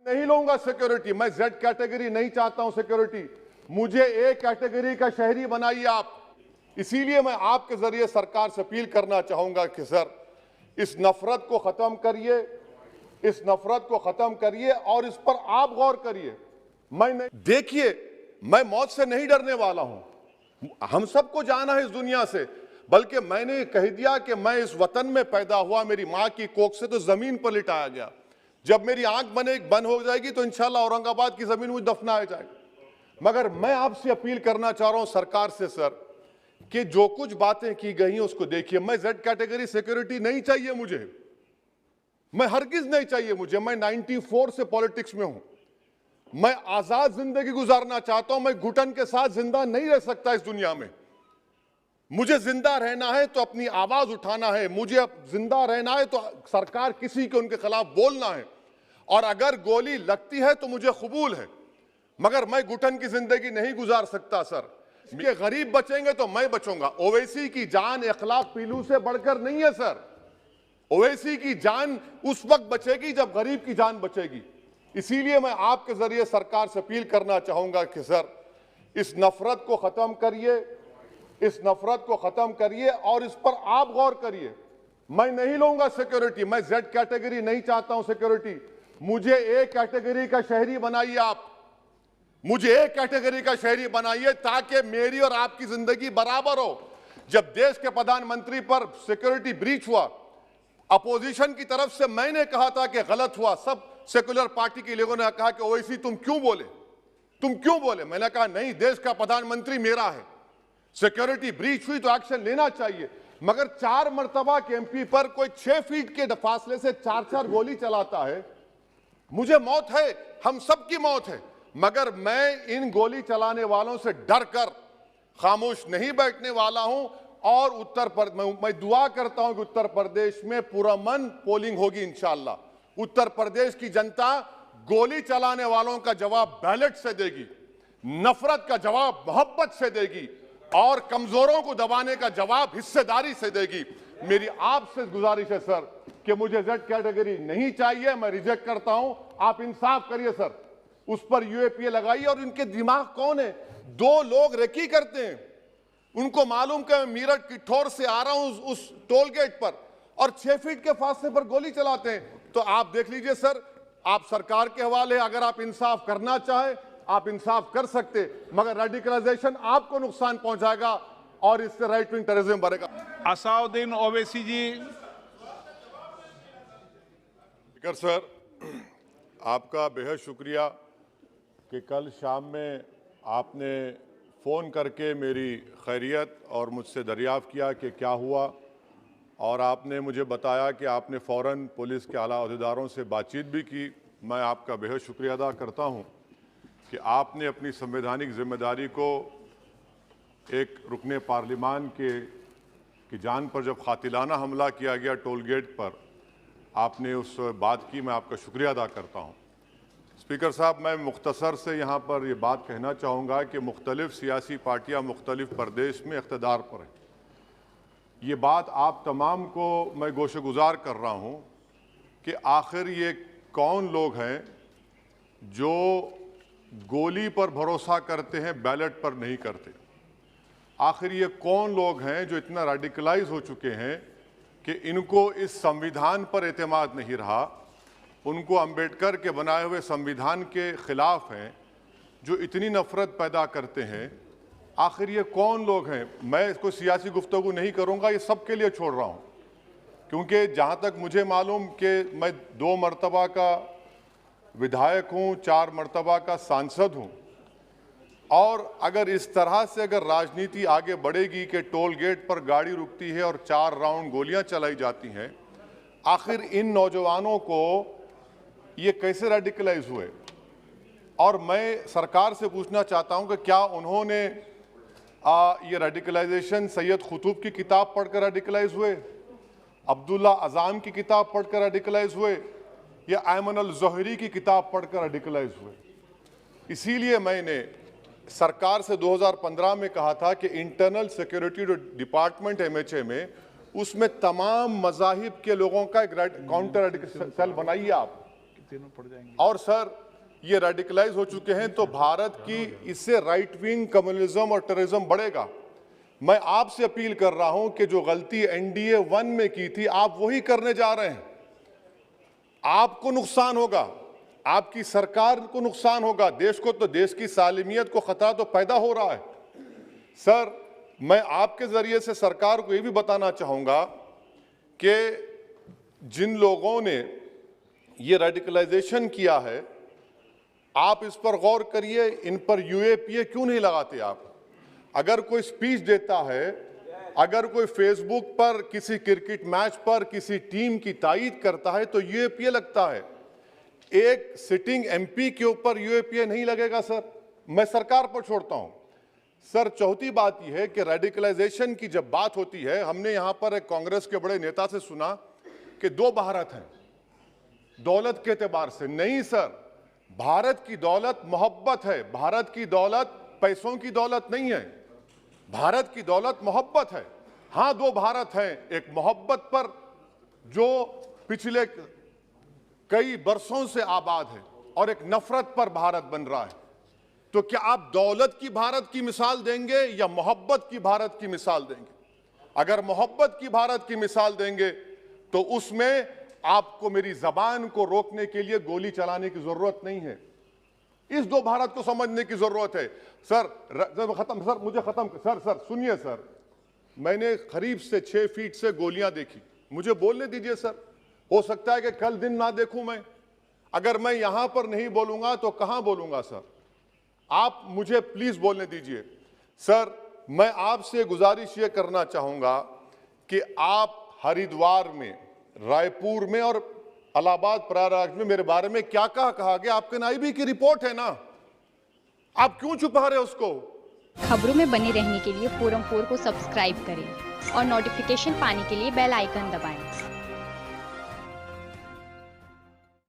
नहीं लूंगा सिक्योरिटी। मैं जेड कैटेगरी नहीं चाहता हूं सिक्योरिटी। मुझे ए कैटेगरी का शहरी बनाइए आप। इसीलिए मैं आपके जरिए सरकार से अपील करना चाहूंगा कि सर, इस नफरत को खत्म करिए, इस नफरत को खत्म करिए और इस पर आप गौर करिए। मैं नहीं, देखिए, मैं मौत से नहीं डरने वाला हूं। हम सबको जाना है इस दुनिया से, बल्कि मैंने कह दिया कि मैं इस वतन में पैदा हुआ, मेरी मां की कोख से तो जमीन पर लिटाया गया। जब मेरी आंख बंद हो जाएगी तो इंशाल्लाह औरंगाबाद की जमीन मुझे दफनाया जाएगा। मगर मैं आपसे अपील करना चाह रहा हूं सरकार से सर, कि जो कुछ बातें की गई हैं उसको देखिए। मैं जेड कैटेगरी सिक्योरिटी नहीं चाहिए मुझे, मैं हरगिज नहीं चाहिए मुझे। मैं 94 से पॉलिटिक्स में हूं। मैं आजाद जिंदगी गुजारना चाहता हूं। मैं घुटन के साथ जिंदा नहीं रह सकता इस दुनिया में। मुझे जिंदा रहना है तो अपनी आवाज उठाना है, मुझे अब जिंदा रहना है तो सरकार किसी के उनके खिलाफ बोलना है, और अगर गोली लगती है तो मुझे कबूल है, मगर मैं घुटन की जिंदगी नहीं गुजार सकता सर। ये गरीब बचेंगे तो मैं बचूंगा। ओवैसी की जान इखलाक पीलू से बढ़कर नहीं है सर। ओवैसी की जान उस वक्त बचेगी जब गरीब की जान बचेगी। इसीलिए मैं आपके जरिए सरकार से अपील करना चाहूंगा कि सर, इस नफरत को खत्म करिए, इस नफरत को खत्म करिए और इस पर आप गौर करिए। मैं नहीं लूंगा सिक्योरिटी। मैं जेड कैटेगरी नहीं चाहता हूं सिक्योरिटी। मुझे ए कैटेगरी का शहरी बनाइए आप। मुझे ए कैटेगरी का शहरी बनाइए ताकि मेरी और आपकी जिंदगी बराबर हो। जब देश के प्रधानमंत्री पर सिक्योरिटी ब्रीच हुआ, अपोजिशन की तरफ से मैंने कहा था कि गलत हुआ। सब सेकुलर पार्टी के लोगों ने कहा कि ओवैसी तुम क्यों बोले। मैंने कहा नहीं, देश का प्रधानमंत्री मेरा है, सिक्योरिटी ब्रीच हुई तो एक्शन लेना चाहिए। मगर 4 मर्तबा के एमपी पर कोई 6 फीट के फासले से 4-4 गोली चलाता है। मुझे मौत है, हम सब की मौत है, मगर मैं इन गोली चलाने वालों से डर कर खामोश नहीं बैठने वाला हूं। और मैं दुआ करता हूं कि उत्तर प्रदेश में पुरअमन पोलिंग होगी इंशाअल्लाह। उत्तर प्रदेश की जनता गोली चलाने वालों का जवाब बैलेट से देगी, नफरत का जवाब मोहब्बत से देगी और कमजोरों को दबाने का जवाब हिस्सेदारी से देगी। मेरी आपसे गुजारिश है सर कि मुझे जेड कैटेगरी नहीं चाहिए, मैं रिजेक्ट करता हूं। आप इंसाफ करिए सर, उस पर यूएपीए लगाइए। और इनके दिमाग कौन है? 2 लोग रेकी करते हैं, उनको मालूम कि मैं मीरठ किठौर से आ रहा हूं उस टोल गेट पर, और 6 फीट के फासले पर गोली चलाते हैं। तो आप देख लीजिए सर, आप सरकार के हवाले, अगर आप इंसाफ करना चाहे आप इंसाफ कर सकते, मगर रेडिकलाइजेशन आपको नुकसान पहुंचाएगा और इससे राइट विंग टेररिज्म बढ़ेगा। असाउद्दीन ओवैसी जी। स्पीकर सर, आपका बेहद शुक्रिया कि कल शाम में आपने फ़ोन करके मेरी खैरियत और मुझसे दरियाफ़्त किया कि क्या हुआ, और आपने मुझे बताया कि आपने फ़ौरन पुलिस के आला अहदेदारों से बातचीत भी की। मैं आपका बेहद शुक्रिया अदा करता हूं कि आपने अपनी संवैधानिक जिम्मेदारी को एक रुकने पार्लिमान की जान पर जब कातिलाना हमला किया गया टोल गेट पर, आपने उस बात की। मैं आपका शुक्रिया अदा करता हूं। स्पीकर साहब, मैं मुख्तसर से यहाँ पर ये बात कहना चाहूँगा कि मुख्तलिफ सियासी पार्टियाँ मुख्तलिफ प्रदेश में इक़्तिदार पर हैं। ये बात आप तमाम को मैं गोशगुजार कर रहा हूँ कि आखिर ये कौन लोग हैं जो गोली पर भरोसा करते हैं, बैलेट पर नहीं करते। आखिर ये कौन लोग हैं जो इतना रेडिकलाइज हो चुके हैं कि इनको इस संविधान पर एतमाद नहीं रहा, उनको अंबेडकर के बनाए हुए संविधान के खिलाफ हैं, जो इतनी नफरत पैदा करते हैं। आखिर ये कौन लोग हैं? मैं इसको सियासी गुफ्तगू नहीं करूंगा, ये सब के लिए छोड़ रहा हूं, क्योंकि जहां तक मुझे मालूम कि मैं 2 मरतबा का विधायक हूं, 4 मरतबा का सांसद हूं, और अगर इस तरह से अगर राजनीति आगे बढ़ेगी कि टोल गेट पर गाड़ी रुकती है और 4 राउंड गोलियां चलाई जाती हैं, आखिर इन नौजवानों को ये कैसे रेडिकलाइज हुए? और मैं सरकार से पूछना चाहता हूं कि क्या उन्होंने ये रेडिकलाइजेशन सैयद कुतुब की किताब पढ़कर रेडिकलाइज हुए, अब्दुल्ला अज़ाम की किताब पढ़कर रेडिकलाइज हुए, या अयमन अल ज़ोहरी की किताब पढ़कर रेडिकलाइज हुए? इसीलिए मैंने सरकार से 2015 में कहा था कि इंटरनल सिक्योरिटी डिपार्टमेंट MHA में, उसमें तमाम मज़ाहिब के लोगों का एक काउंटर सेल बनाइए आप। तीनों पड़ जाएंगे। और सर ये रेडिकलाइज हो चुके हैं, तो भारत की इससे राइट विंग कम्युनिज्म और टेररिज्म बढ़ेगा। मैं आपसे अपील कर रहा हूं कि जो गलती NDA 1 में की थी आप वही करने जा रहे हैं। आपको नुकसान होगा, आपकी सरकार को नुकसान होगा, देश को तो, देश की सालिमियत को खतरा तो पैदा हो रहा है। सर मैं आपके जरिए से सरकार को ये भी बताना चाहूंगा कि जिन लोगों ने ये रेडिकलाइजेशन किया है, आप इस पर गौर करिए, इन पर UAPA क्यों नहीं लगाते आप? अगर कोई स्पीच देता है, अगर कोई फेसबुक पर किसी क्रिकेट मैच पर किसी टीम की तायीद करता है तो UAPA लगता है। एक सिटिंग MP के ऊपर UAPA नहीं लगेगा सर, मैं सरकार पर छोड़ता हूं। सर चौथी बात यह है कि रेडिकलाइजेशन की जब बात होती है, हमने यहां पर एक कांग्रेस के बड़े नेता से सुना कि 2 भारत हैं दौलत के एतबार से। नहीं सर, भारत की दौलत मोहब्बत है, भारत की दौलत पैसों की दौलत नहीं है, भारत की दौलत मोहब्बत है। हां 2 भारत हैं, एक मोहब्बत पर जो पिछले कई बरसों से आबाद है और एक नफरत पर भारत बन रहा है। तो क्या आप दौलत की भारत की मिसाल देंगे या मोहब्बत की भारत की मिसाल देंगे? अगर मोहब्बत की भारत की मिसाल देंगे तो उसमें आपको मेरी जबान को रोकने के लिए गोली चलाने की जरूरत नहीं है। इस 2 भारत को समझने की जरूरत है। सर खत्म, सर मुझे खत्म, सर सुनिए सर, मैंने करीब से 6 फीट से गोलियां देखी, मुझे बोलने दीजिए सर। हो सकता है कि कल दिन ना देखूं मैं, अगर मैं यहां पर नहीं बोलूंगा तो कहां बोलूंगा सर? आप मुझे प्लीज बोलने दीजिए। सर मैं आपसे गुजारिश ये करना चाहूंगा कि आप हरिद्वार में, रायपुर में और इलाहाबाद प्रयागराज में मेरे बारे में क्या कहा गया? आपके NIB की रिपोर्ट है ना, आप क्यों छुपा रहे उसको? खबरों में बने रहने के लिए फोरम 4 को सब्सक्राइब करें और नोटिफिकेशन पाने के लिए बेल आइकन दबाएं।